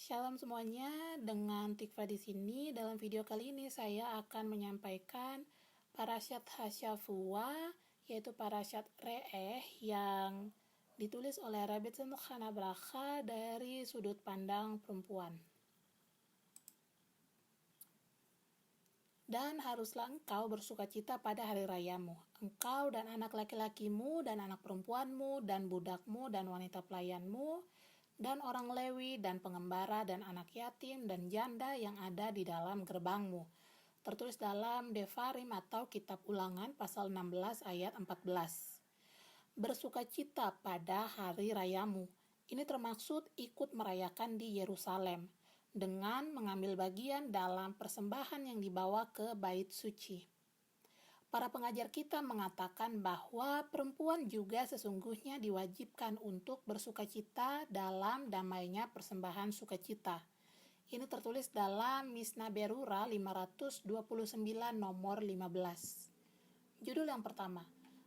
Shalom semuanya, dengan Tikva di sini. Dalam video kali ini saya akan menyampaikan Parasyat Hasyafua, yaitu Parasyat Re'eh yang ditulis oleh Rabbi Tzemach Hanabracha dari sudut pandang perempuan. Dan haruslah engkau bersukacita pada hari rayamu, engkau dan anak laki-lakimu dan anak perempuanmu dan budakmu dan wanita pelayanmu dan orang Lewi dan pengembara dan anak yatim dan janda yang ada di dalam gerbangmu. Tertulis dalam Devarim atau Kitab Ulangan pasal 16 ayat 14. Bersukacita pada hari rayamu. Ini termaksud ikut merayakan di Yerusalem dengan mengambil bagian dalam persembahan yang dibawa ke bait suci. Para pengajar kita mengatakan bahwa perempuan juga sesungguhnya diwajibkan untuk bersukacita dalam damainya persembahan sukacita. Ini tertulis dalam Mishnah Berurah 529 nomor 15. Judul yang pertama,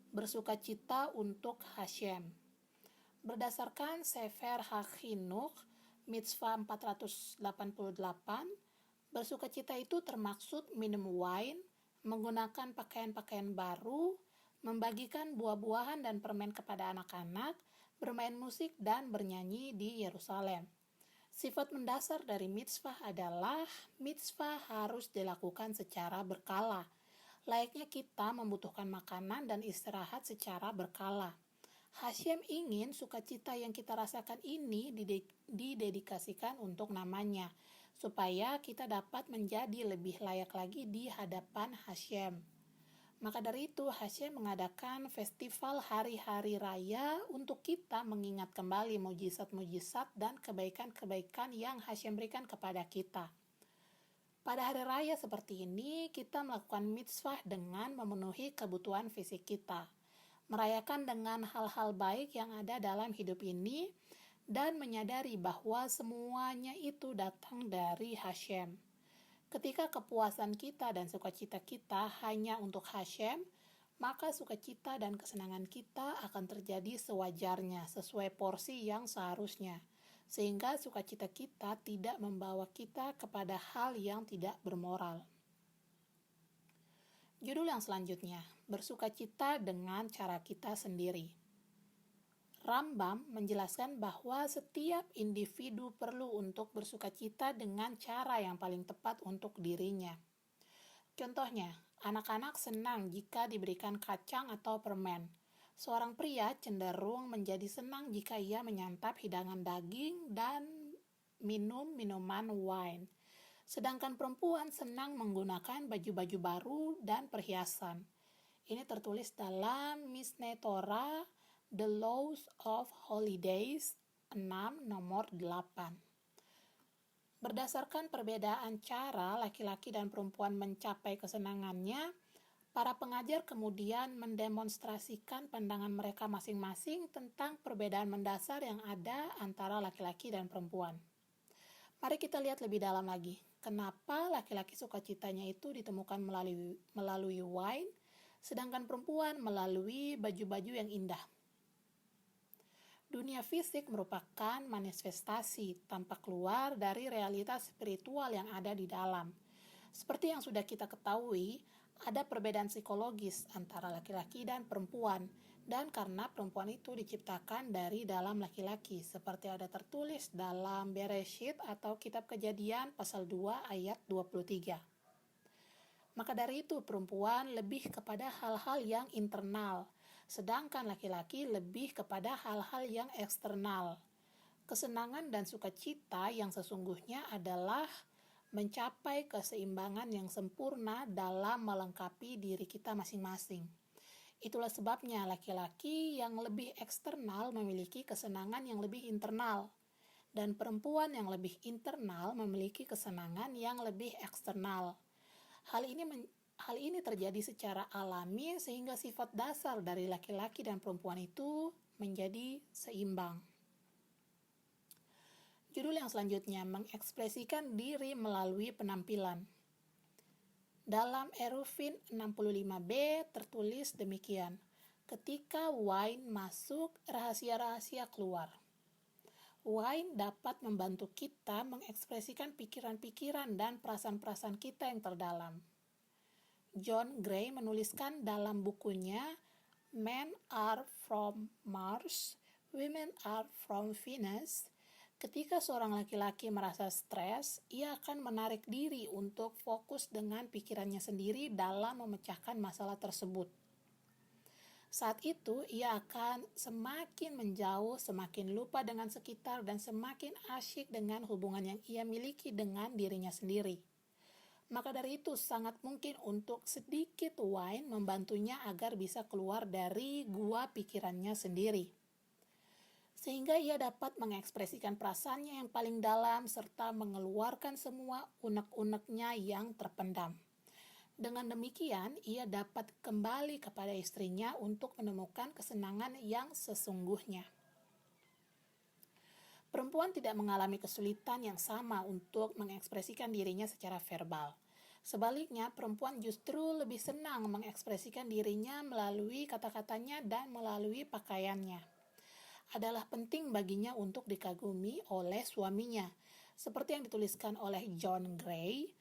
bersukacita untuk Hashem. Berdasarkan Sefer HaChinuch, Mitzvah 488, bersukacita itu termaksud minum wine, menggunakan pakaian-pakaian baru, membagikan buah-buahan dan permen kepada anak-anak, bermain musik dan bernyanyi di Yerusalem. Sifat mendasar dari mitzvah adalah mitzvah harus dilakukan secara berkala. Layaknya kita membutuhkan makanan dan istirahat secara berkala. Hashem ingin sukacita yang kita rasakan ini didedikasikan untuk namanya, supaya kita dapat menjadi lebih layak lagi di hadapan Hashem. Maka dari itu Hashem mengadakan festival hari-hari raya untuk kita mengingat kembali mujizat-mujizat dan kebaikan-kebaikan yang Hashem berikan kepada kita. Pada hari raya seperti ini, kita melakukan mitzvah dengan memenuhi kebutuhan fisik kita, merayakan dengan hal-hal baik yang ada dalam hidup ini, dan menyadari bahwa semuanya itu datang dari Hashem. Ketika kepuasan kita dan sukacita kita hanya untuk Hashem, maka sukacita dan kesenangan kita akan terjadi sewajarnya, sesuai porsi yang seharusnya, sehingga sukacita kita tidak membawa kita kepada hal yang tidak bermoral. Judul yang selanjutnya, bersukacita dengan cara kita sendiri. Rambam menjelaskan bahwa setiap individu perlu untuk bersukacita dengan cara yang paling tepat untuk dirinya. Contohnya, anak-anak senang jika diberikan kacang atau permen. Seorang pria cenderung menjadi senang jika ia menyantap hidangan daging dan minum minuman wine. Sedangkan perempuan senang menggunakan baju-baju baru dan perhiasan. Ini tertulis dalam Mishneh Torah, The Laws of Holidays 6 nomor 8. Berdasarkan perbedaan cara laki-laki dan perempuan mencapai kesenangannya, para pengajar kemudian mendemonstrasikan pandangan mereka masing-masing tentang perbedaan mendasar yang ada antara laki-laki dan perempuan. Mari kita lihat lebih dalam lagi. Kenapa laki-laki sukacitanya itu ditemukan melalui wine, sedangkan perempuan melalui baju-baju yang indah. Dunia fisik merupakan manifestasi tampak keluar dari realitas spiritual yang ada di dalam. Seperti yang sudah kita ketahui, ada perbedaan psikologis antara laki-laki dan perempuan, dan karena perempuan itu diciptakan dari dalam laki-laki, seperti ada tertulis dalam Bereshit atau Kitab Kejadian pasal 2 ayat 23. Maka dari itu perempuan lebih kepada hal-hal yang internal, sedangkan laki-laki lebih kepada hal-hal yang eksternal. Kesenangan dan sukacita yang sesungguhnya adalah mencapai keseimbangan yang sempurna dalam melengkapi diri kita masing-masing. Itulah sebabnya laki-laki yang lebih eksternal memiliki kesenangan yang lebih internal, dan perempuan yang lebih internal memiliki kesenangan yang lebih eksternal. Hal ini terjadi secara alami sehingga sifat dasar dari laki-laki dan perempuan itu menjadi seimbang. Judul yang selanjutnya, mengekspresikan diri melalui penampilan. Dalam Eruvin 65b tertulis demikian, ketika wine masuk, rahasia-rahasia keluar. Wine dapat membantu kita mengekspresikan pikiran-pikiran dan perasaan-perasaan kita yang terdalam. John Gray menuliskan dalam bukunya Men Are From Mars, Women Are From Venus, ketika seorang laki-laki merasa stres, ia akan menarik diri untuk fokus dengan pikirannya sendiri dalam memecahkan masalah tersebut. Saat itu, ia akan semakin menjauh, semakin lupa dengan sekitar, dan semakin asyik dengan hubungan yang ia miliki dengan dirinya sendiri. Maka dari itu, sangat mungkin untuk sedikit wine membantunya agar bisa keluar dari gua pikirannya sendiri. Sehingga ia dapat mengekspresikan perasaannya yang paling dalam serta mengeluarkan semua unek-uneknya yang terpendam. Dengan demikian, ia dapat kembali kepada istrinya untuk menemukan kesenangan yang sesungguhnya. Perempuan tidak mengalami kesulitan yang sama untuk mengekspresikan dirinya secara verbal. Sebaliknya, perempuan justru lebih senang mengekspresikan dirinya melalui kata-katanya dan melalui pakaiannya. Adalah penting baginya untuk dikagumi oleh suaminya. Seperti yang dituliskan oleh John Gray,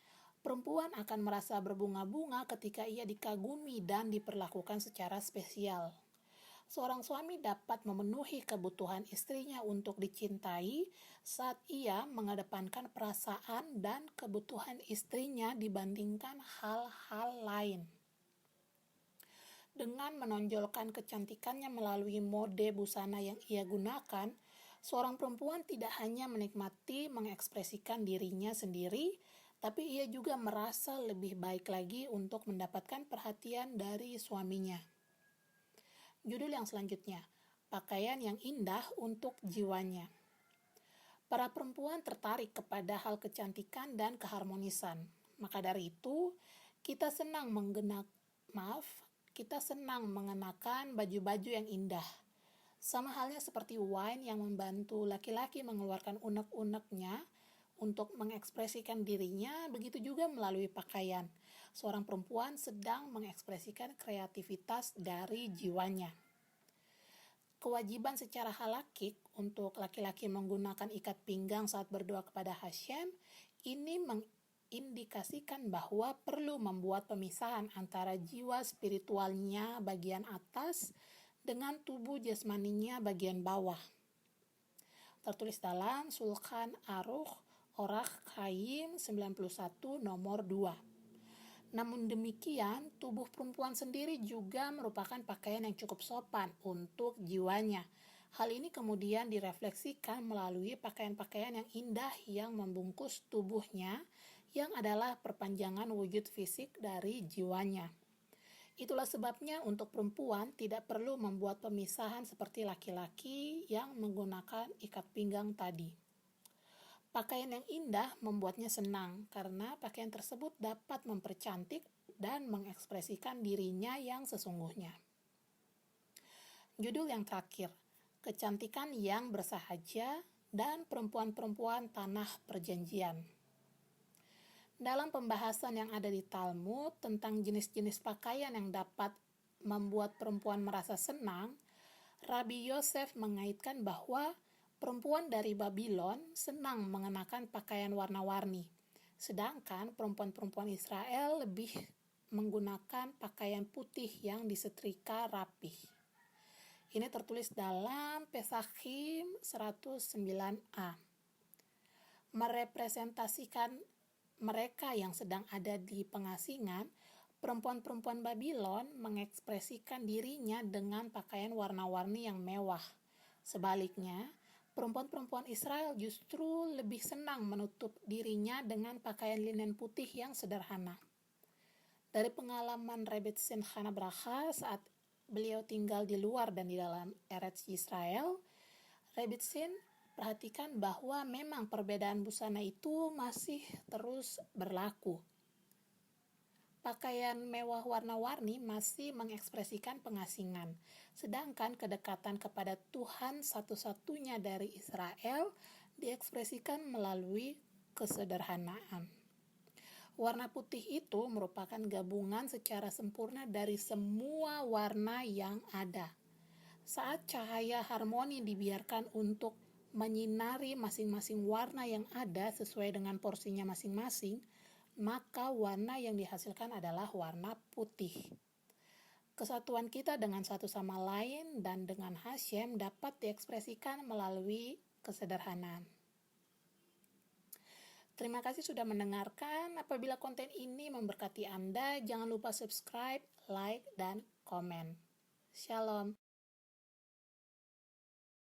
perempuan akan merasa berbunga-bunga ketika ia dikagumi dan diperlakukan secara spesial. Seorang suami dapat memenuhi kebutuhan istrinya untuk dicintai saat ia mengedepankan perasaan dan kebutuhan istrinya dibandingkan hal-hal lain. Dengan menonjolkan kecantikannya melalui mode busana yang ia gunakan, seorang perempuan tidak hanya menikmati mengekspresikan dirinya sendiri, tapi ia juga merasa lebih baik lagi untuk mendapatkan perhatian dari suaminya. Judul yang selanjutnya, pakaian yang indah untuk jiwanya. Para perempuan tertarik kepada hal kecantikan dan keharmonisan. Maka dari itu, kita senang mengenakan baju-baju yang indah. Sama halnya seperti wine yang membantu laki-laki mengeluarkan unek-uneknya untuk mengekspresikan dirinya, begitu juga melalui pakaian. Seorang perempuan sedang mengekspresikan kreativitas dari jiwanya. Kewajiban secara halakik untuk laki-laki menggunakan ikat pinggang saat berdoa kepada Hashem, ini mengindikasikan bahwa perlu membuat pemisahan antara jiwa spiritualnya bagian atas dengan tubuh jasmaninya bagian bawah. Tertulis dalam Shulchan Aruch Orach Chaim 91 nomor 2. Namun demikian, tubuh perempuan sendiri juga merupakan pakaian yang cukup sopan untuk jiwanya. Hal ini kemudian direfleksikan melalui pakaian-pakaian yang indah yang membungkus tubuhnya, yang adalah perpanjangan wujud fisik dari jiwanya. Itulah sebabnya untuk perempuan tidak perlu membuat pemisahan seperti laki-laki yang menggunakan ikat pinggang tadi. Pakaian yang indah membuatnya senang karena pakaian tersebut dapat mempercantik dan mengekspresikan dirinya yang sesungguhnya. Judul yang terakhir, kecantikan yang bersahaja dan perempuan-perempuan tanah perjanjian. Dalam pembahasan yang ada di Talmud tentang jenis-jenis pakaian yang dapat membuat perempuan merasa senang, Rabbi Yosef mengaitkan bahwa perempuan dari Babylon senang mengenakan pakaian warna-warni, sedangkan perempuan-perempuan Israel lebih menggunakan pakaian putih yang disetrika rapih. Ini tertulis dalam Pesachim 109a. Merepresentasikan mereka yang sedang ada di pengasingan, perempuan-perempuan Babylon mengekspresikan dirinya dengan pakaian warna-warni yang mewah. Sebaliknya, perempuan-perempuan Israel justru lebih senang menutup dirinya dengan pakaian linen putih yang sederhana. Dari pengalaman Rebbetzin Chana Bracha saat beliau tinggal di luar dan di dalam Eretz Israel, Rebbetzin perhatikan bahwa memang perbedaan busana itu masih terus berlaku. Pakaian mewah warna-warni masih mengekspresikan pengasingan, sedangkan kedekatan kepada Tuhan satu-satunya dari Israel diekspresikan melalui kesederhanaan. Warna putih itu merupakan gabungan secara sempurna dari semua warna yang ada. Saat cahaya harmoni dibiarkan untuk menyinari masing-masing warna yang ada sesuai dengan porsinya masing-masing, maka warna yang dihasilkan adalah warna putih. Kesatuan kita dengan satu sama lain dan dengan Hashem dapat diekspresikan melalui kesederhanaan. Terima kasih sudah mendengarkan. Apabila konten ini memberkati Anda, jangan lupa subscribe, like, dan komen. Shalom.